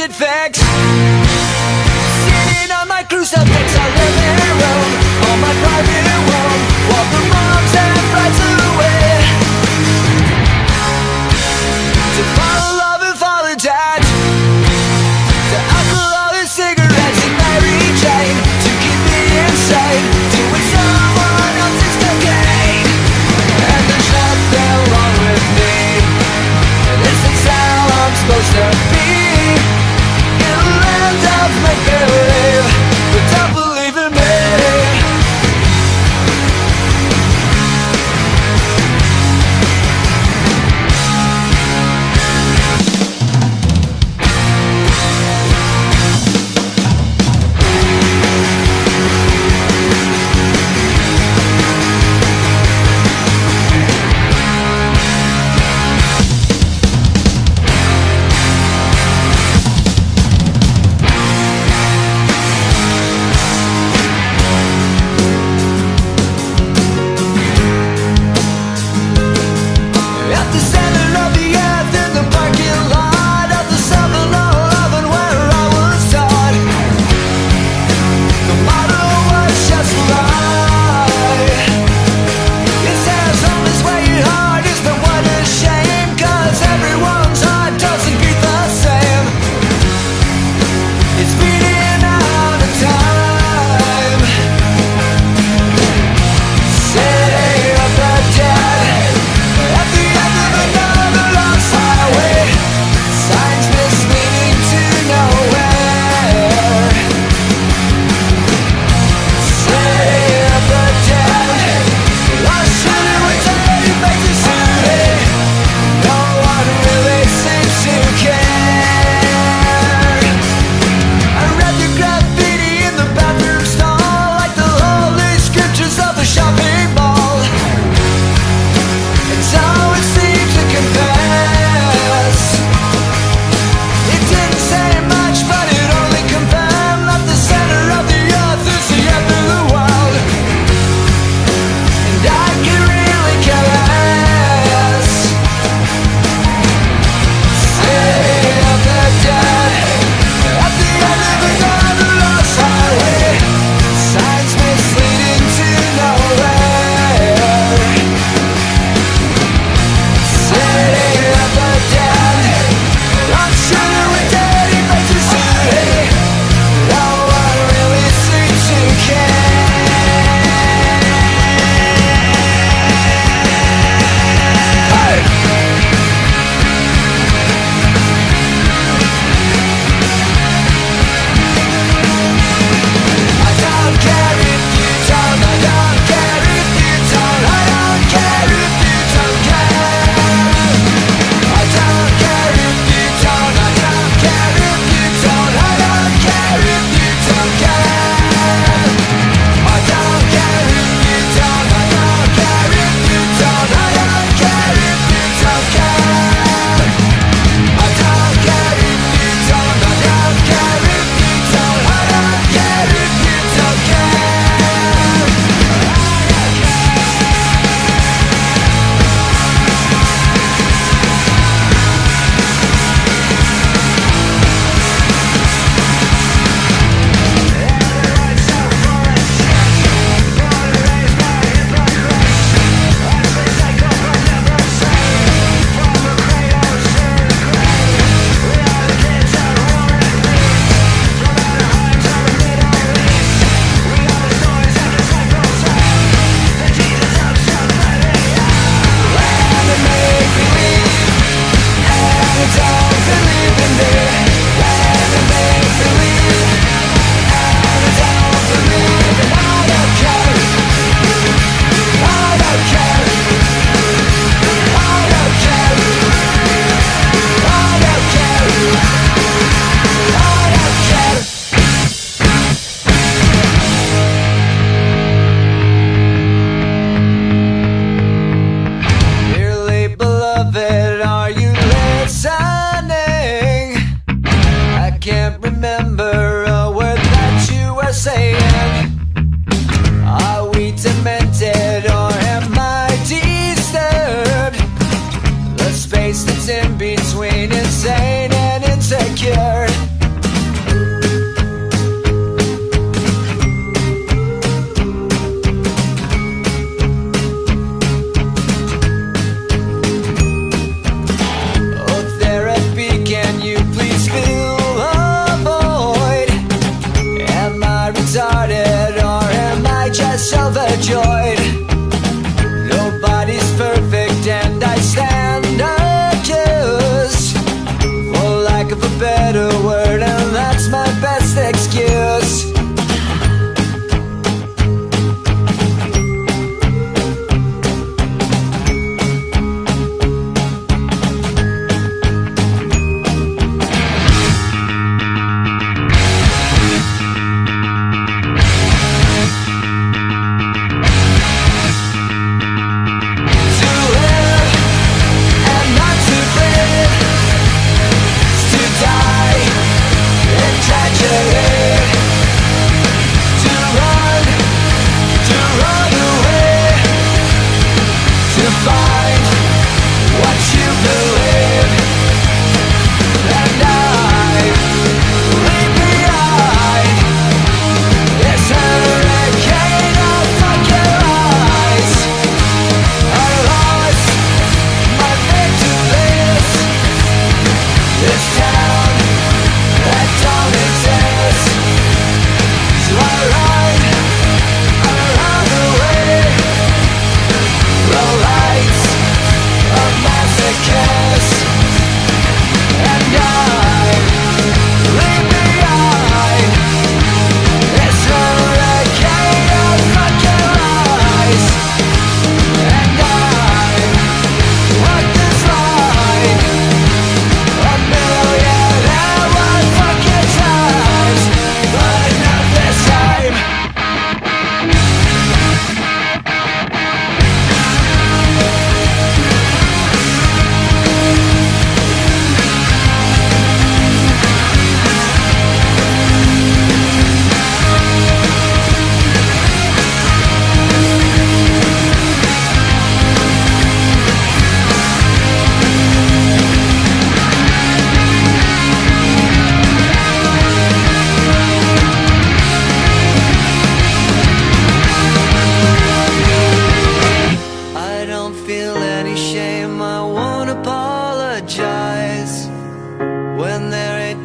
should fix. Sitting on my crucifix, I live in Rome, on my private home, while the moms and brides away. To follow love and follow dad, to alcohol and cigarettes and Mary Jane, to keep me insane, doing someone else's cocaine. And there's nothing wrong with me, this is how I'm supposed to be, in a land of make-believe, but don't believe in me.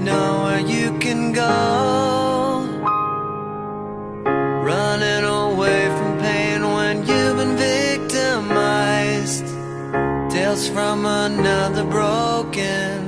nowhere you can go. Running away from pain when you've been victimized. Tales from another broken.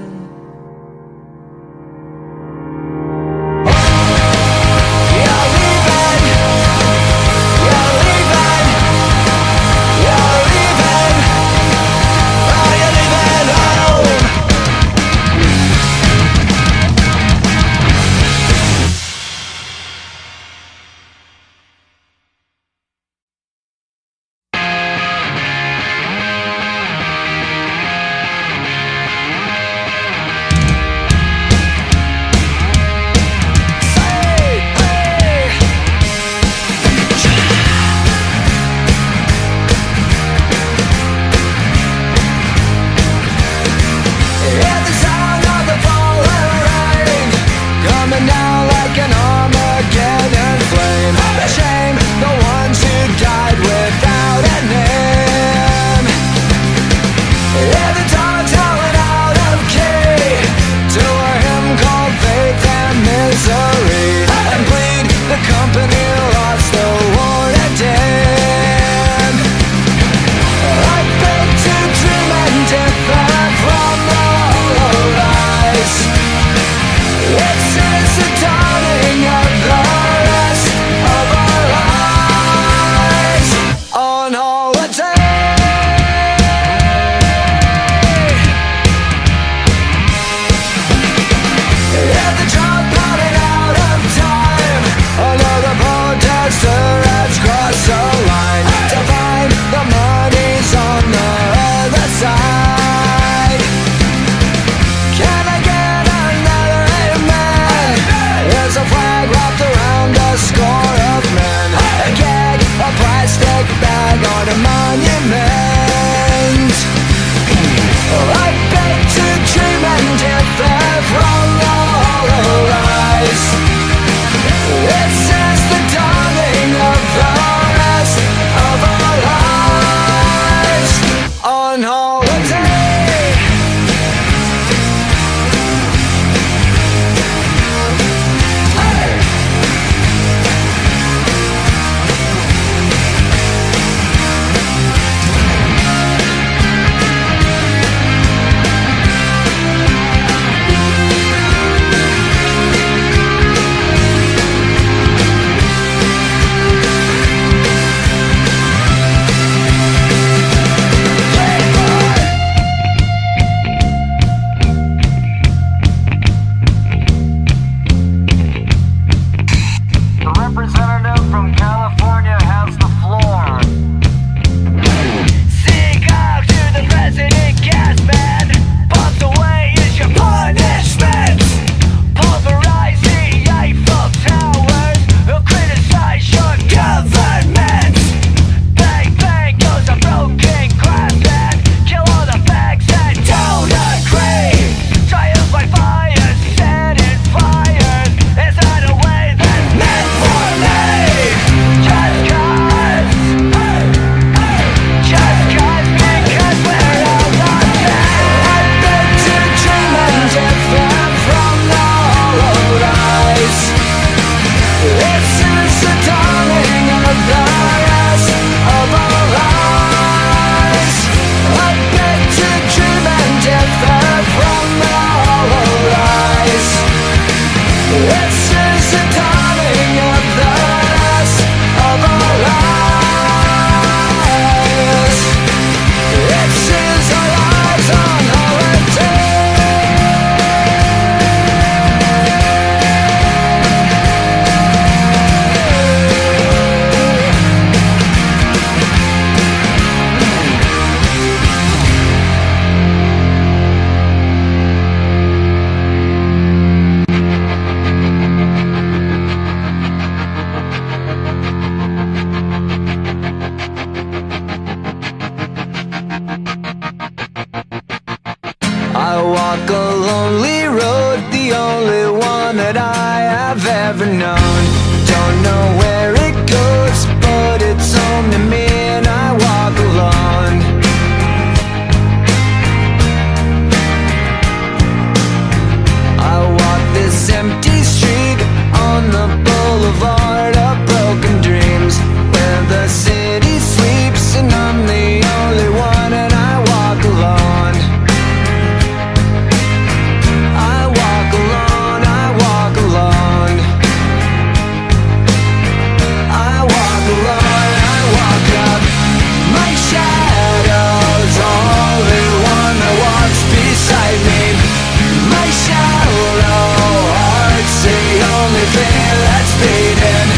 thing that's beating.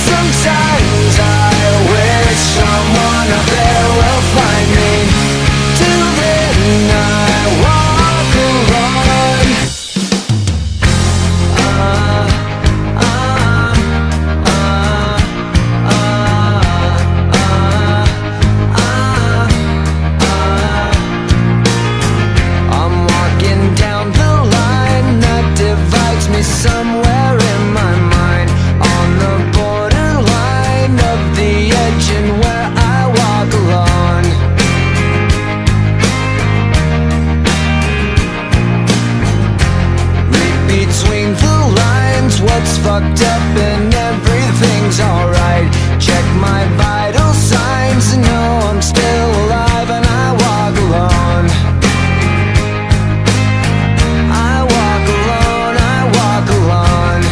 Sometimes I wish someone out there will find me. Till then I walk alone. I'm walking down the line that divides me somewhere in my mind, on the borderline of the edge and where I walk alone. Read between the lines what's fucked up and everything's alright. Check my vital signs and know I'm still alive, and I walk alone. I walk alone, I walk alone.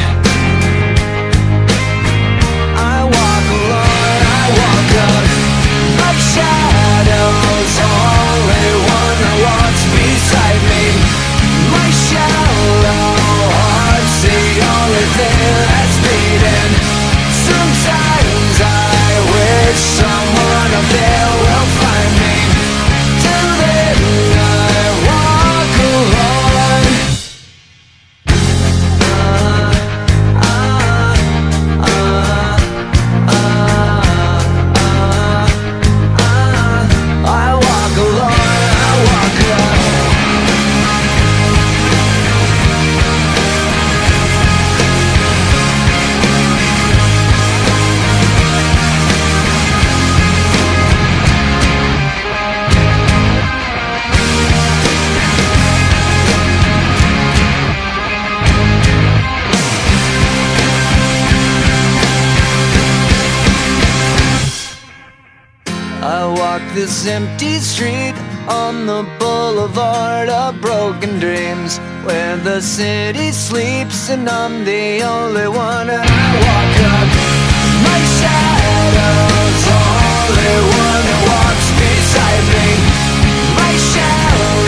I walk alone, I walk up. My shadow's only one that walks beside me. My shallow heart's the only thing that's beating. Sometimes I wish someone up there will find me. Till then I walk alone. I walk alone, I walk alone. I walk this empty street on the boulevard of broken dreams, where the city sleeps and I'm the only one, and I walk up. My shadow's only one that walks beside me. My shallow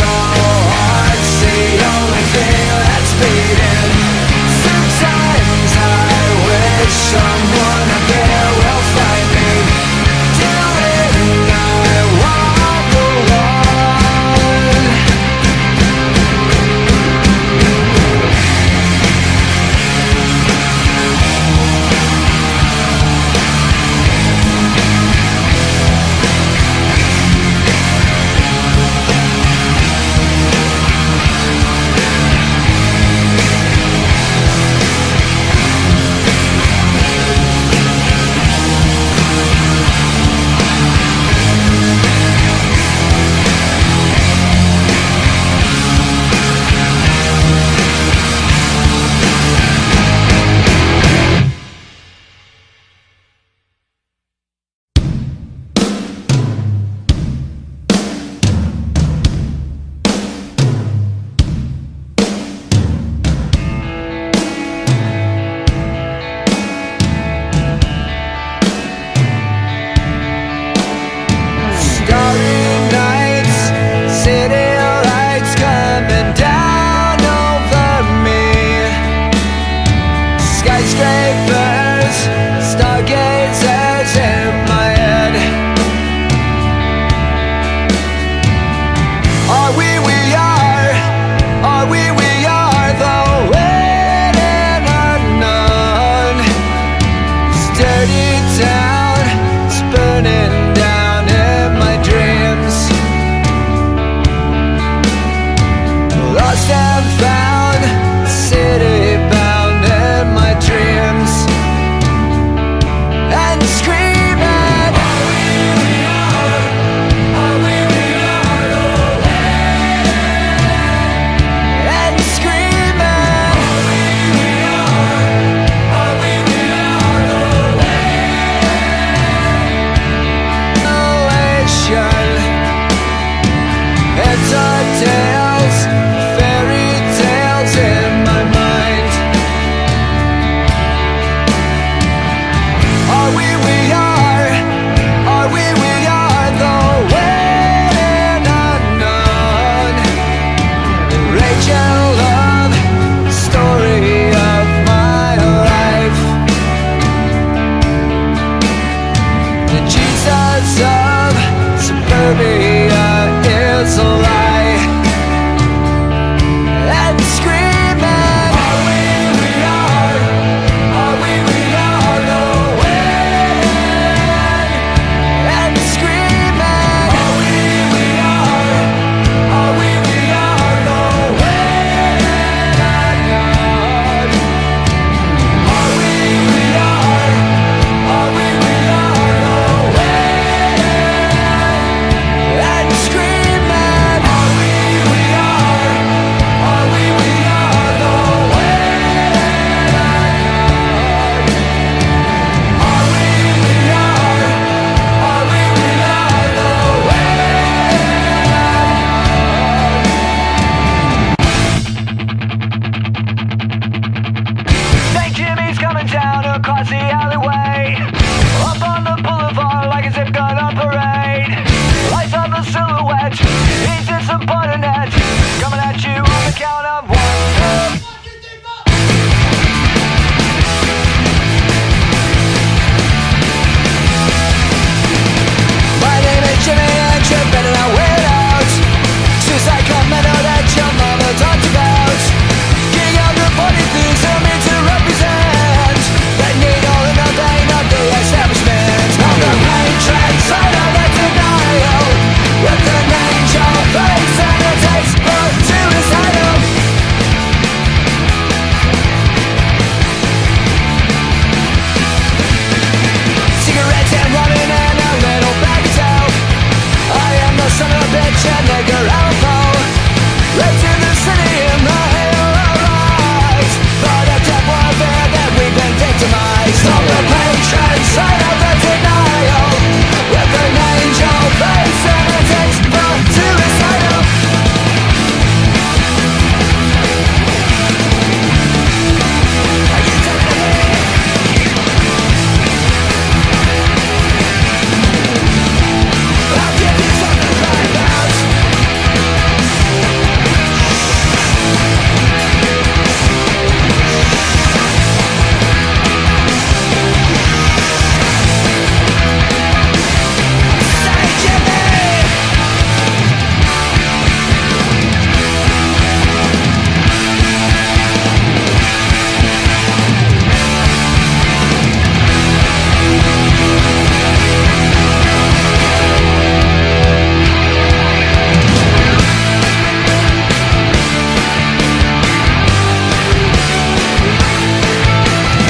heart's the only thing that's beating. Sometimes I wish someone up there will find me. Till then I walk alone. across the alleyway, up on the boulevard like a zip gun on parade. Lights up a silhouette, he's disappointed net, coming at you on the count of 1, 2. My name is Jimmy and you're better not weird out. Suicide commando that your mama talked about. King of the 43s, I'm meant to represent. That need all and nothing of the establishment. On the main track side of the denial, with an angel face and a taste for suicidal. Cigarettes and running and a little bag of dope. I am the son of a bitch and nigger alpha. Left in the city in the hell of lies. But a death warfare that we've been victimized. On the patron side of the denial, with an angel face and a taste for suicidal. Are you talking to me? I'll give you something to cry about. Say Jimmy!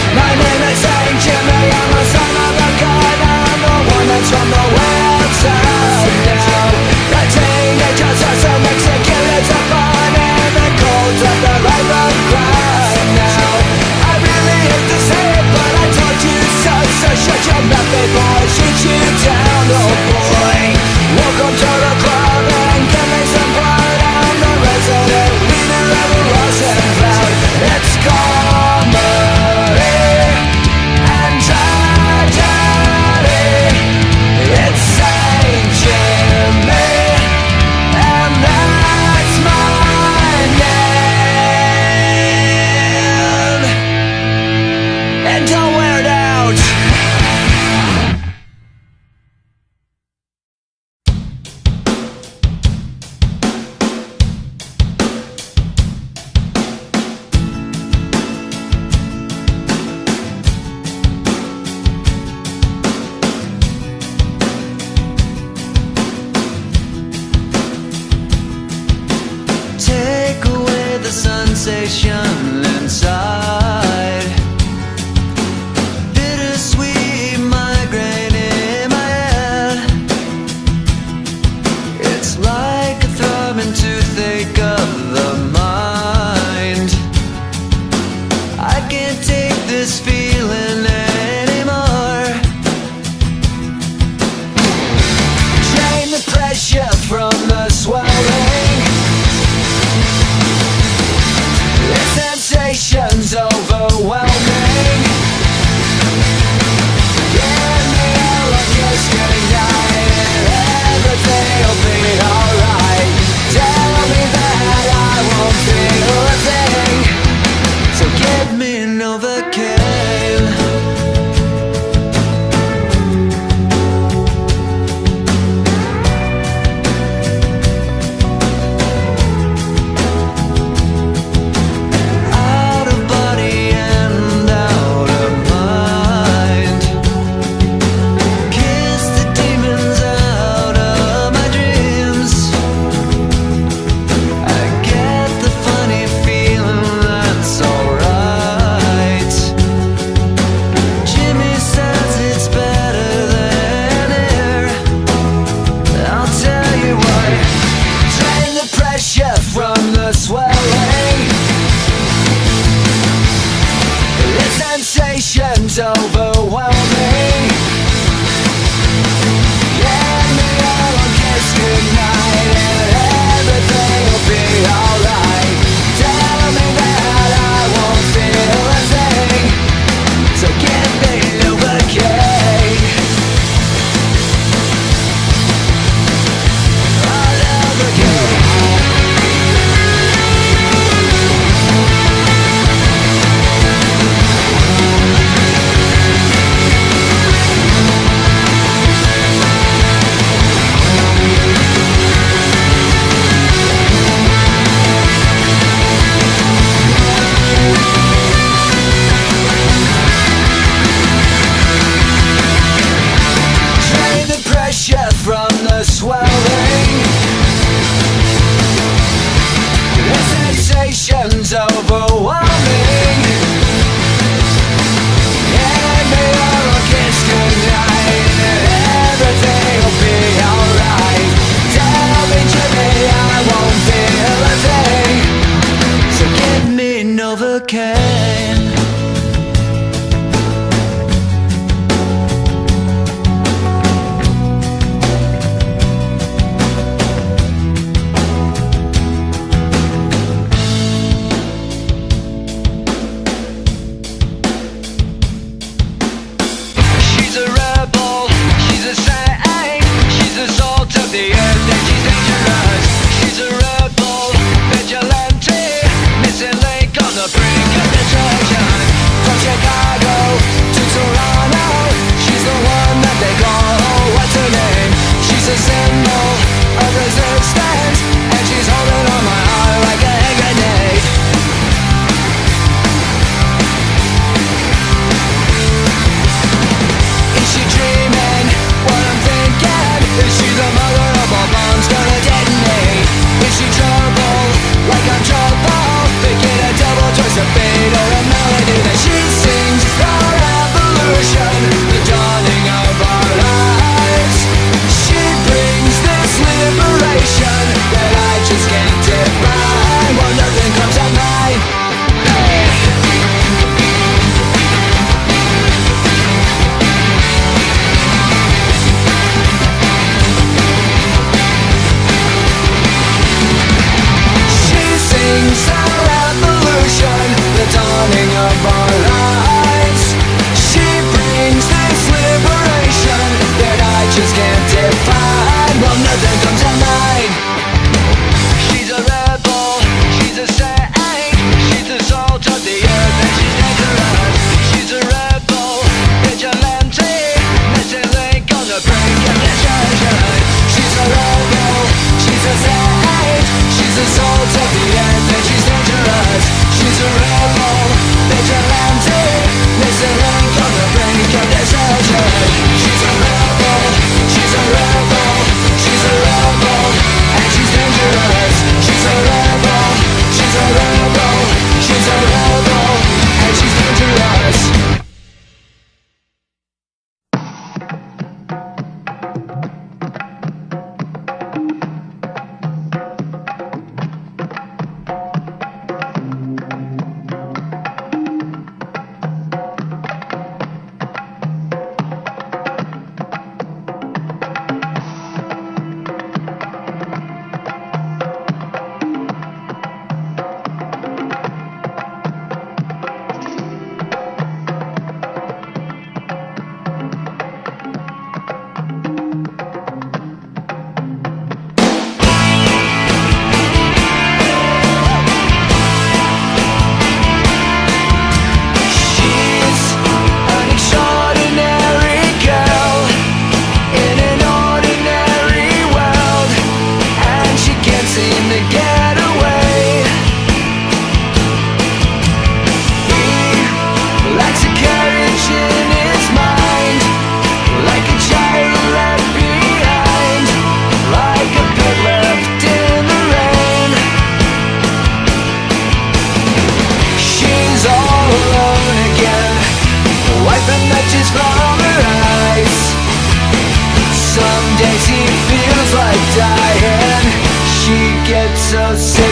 My name is Saint Jimmy, I'm a son of a gun. I'm the one that's from the world's side now. The teenagers are some executors of fun and the cold of the life of crime now. I really hate to say it, but I told you so. So shut your mouth before I shoot you down, oh boy. Welcome to the club and give me some blood. I'm the resident leader of a Rosenfeld. It's comedy and tragedy. It's Saint Jimmy, and that's my name. And don't wear it out. Take away the sensation inside. Bittersweet migraine in my head. It's like a throbbing toothache of the mind. I can't take this feeling anymore. Drain the pressure from the swelling. The sensation's overwhelming. Give me all of your skin night and everything'll be alright. Tell me that I won't feel a thing. So give me Novocaine. Out of body and out of mind. Kiss the demons out of my dreams. I get the funny feeling that's alright. Jimmy says it's better than air. I'll tell you what. Drain the pressure from the swelling. The sensation's overwhelming. Give me all a kiss goodnight and everything'll be alright. Tell me that I won't feel a thing. So give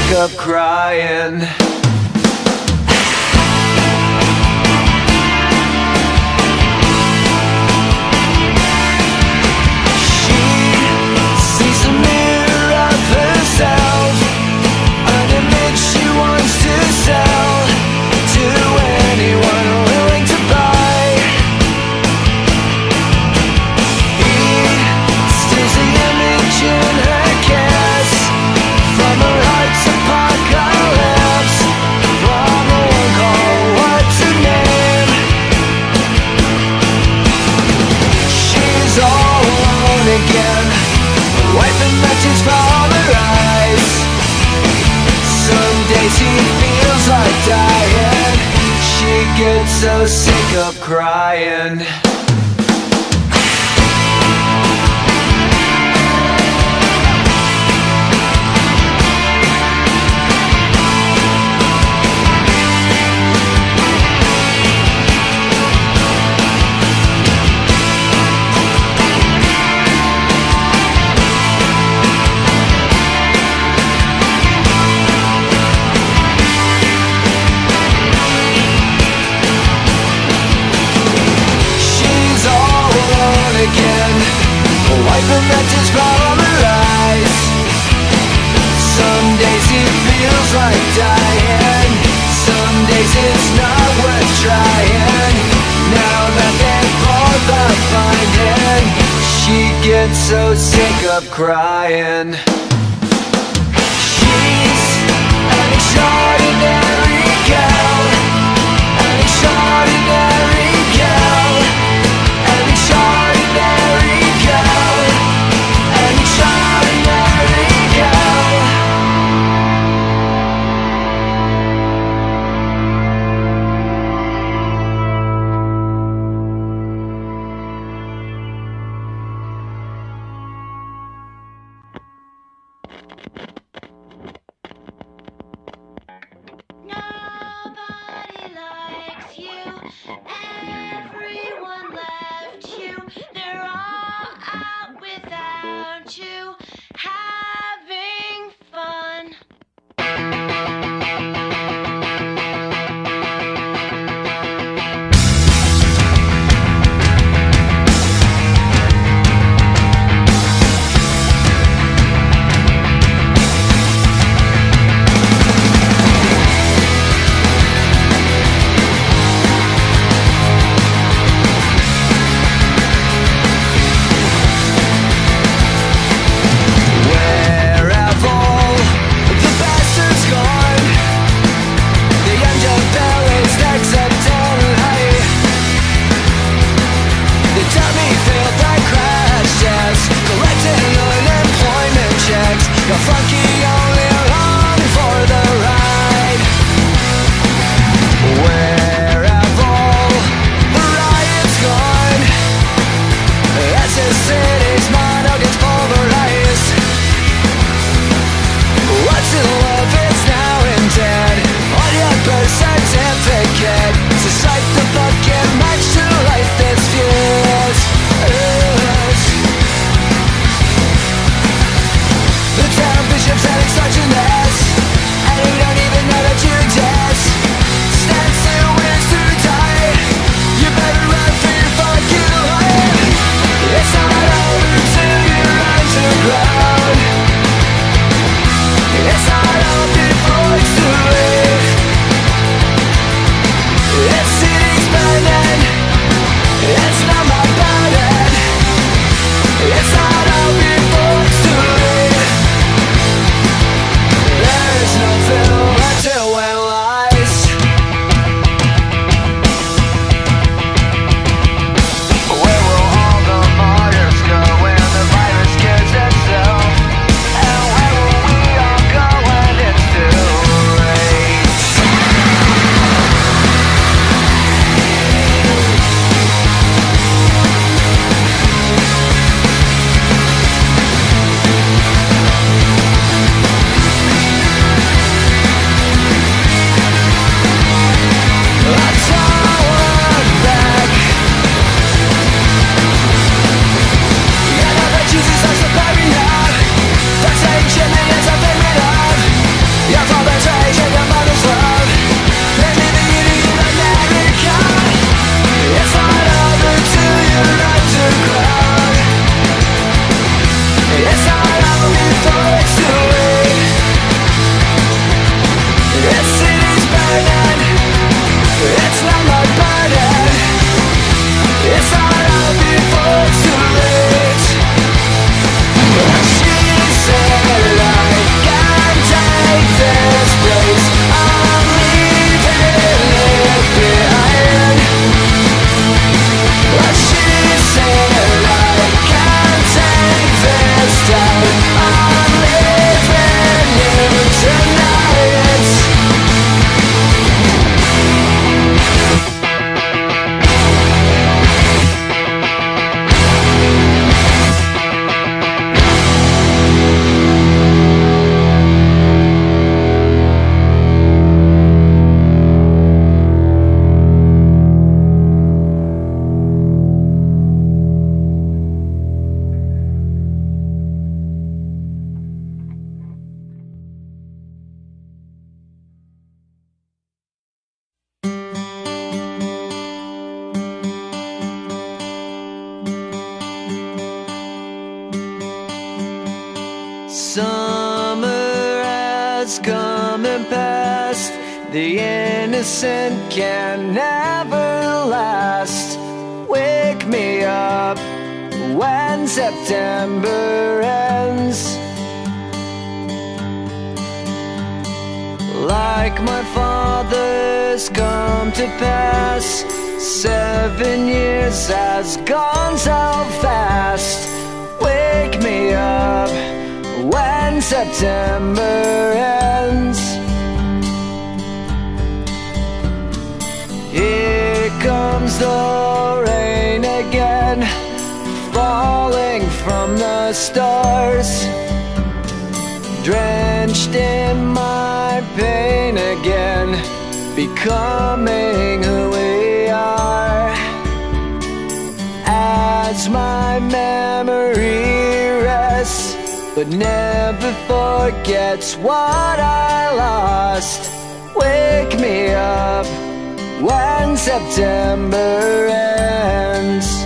sick of crying. So sick of crying. Wiping matches from her eyes. Some days it feels like dying. Some days it's not worth trying. Now that they both are finding, she gets so sick of crying. She's an extraordinary girl. An extraordinary girl. An extraordinary girl. An extraordinary girl. Nobody likes you. Everyone left you. They're all out without you, having fun. The funky only along for the ride. Where have all the riots gone? As the city's motto gets pulverized. What's in love is now and dead. On your birth certificate, to cite the bucket match to life that's fused. The town bishop's having such a mess, and you don't even know that you're dead. Stand still, wins to die. You better run for your fucking life. It's not over till you're underground. It's not over before it's too late. This city's burning. It's not my burden. It's not over before it's too late. There's nothing left to analyze. Where will all the martyrs go when the virus kills itself? And where will we all go when it's too late? past. The innocent can never last. Wake me up when September ends. Like my father's come to pass, 7 years has gone so fast. Wake me up when September ends. Here comes the rain again, falling from the stars, drenched in my pain again, becoming who we are. As my memory rests, but never forgets what I lost. Wake me up when September ends.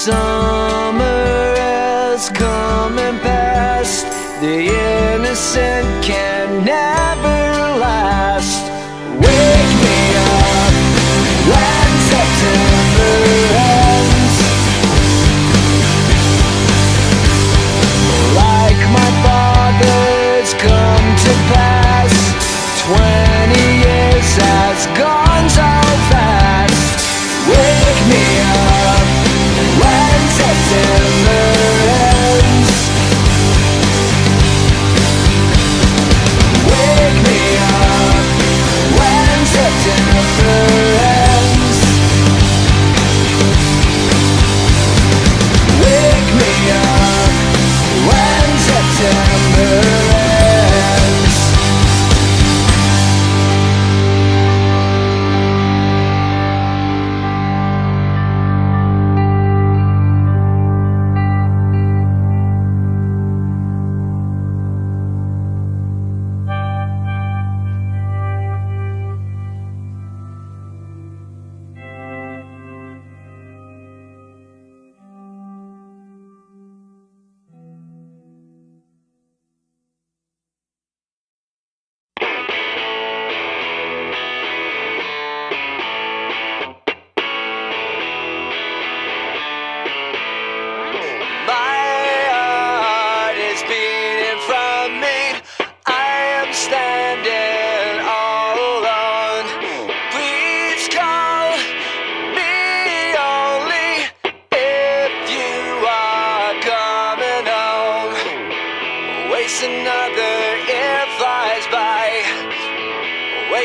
Summer has come and passed. The innocent can never last. Wake me up when September ends. Like my father's come to pass, 20 years has gone so fast. Wake me up when September ends. Wake me up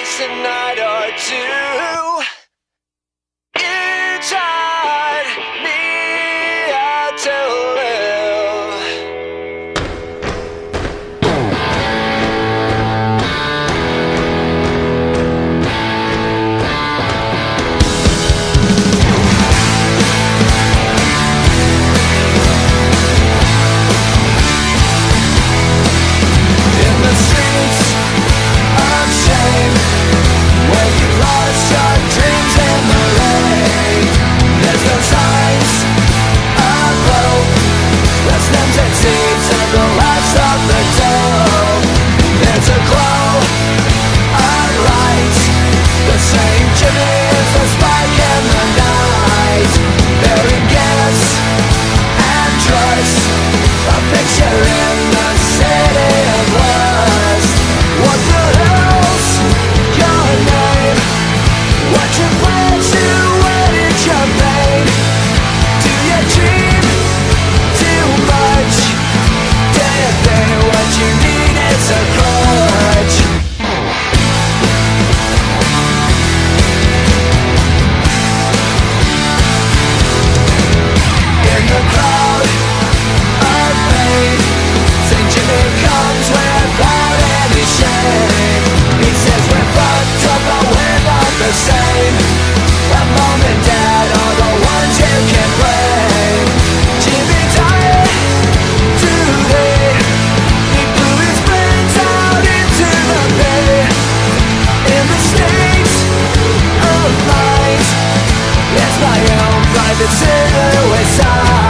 waste a night or two. You taught me how to live. In the streets of shame, where you lost your dreams in the rain, there's no signs of hope. Let's empty seats of the last of the dough. There's a glow of light, the same Jimmy as the spark in the night. Bearing gas and trust, a picture in the city of lust. What the hell's your name? What's your plan to edit your pain? Do you dream too much? Do you think what you need is a crutch? In the crowd of pain, St. Jimmy comes without any shame. He says we're fucked up but we're not the same. But mom and dad are the ones you can blame. Jimmy died today. He blew his brains out into the bay. In the state of mind, it's my own private suicide.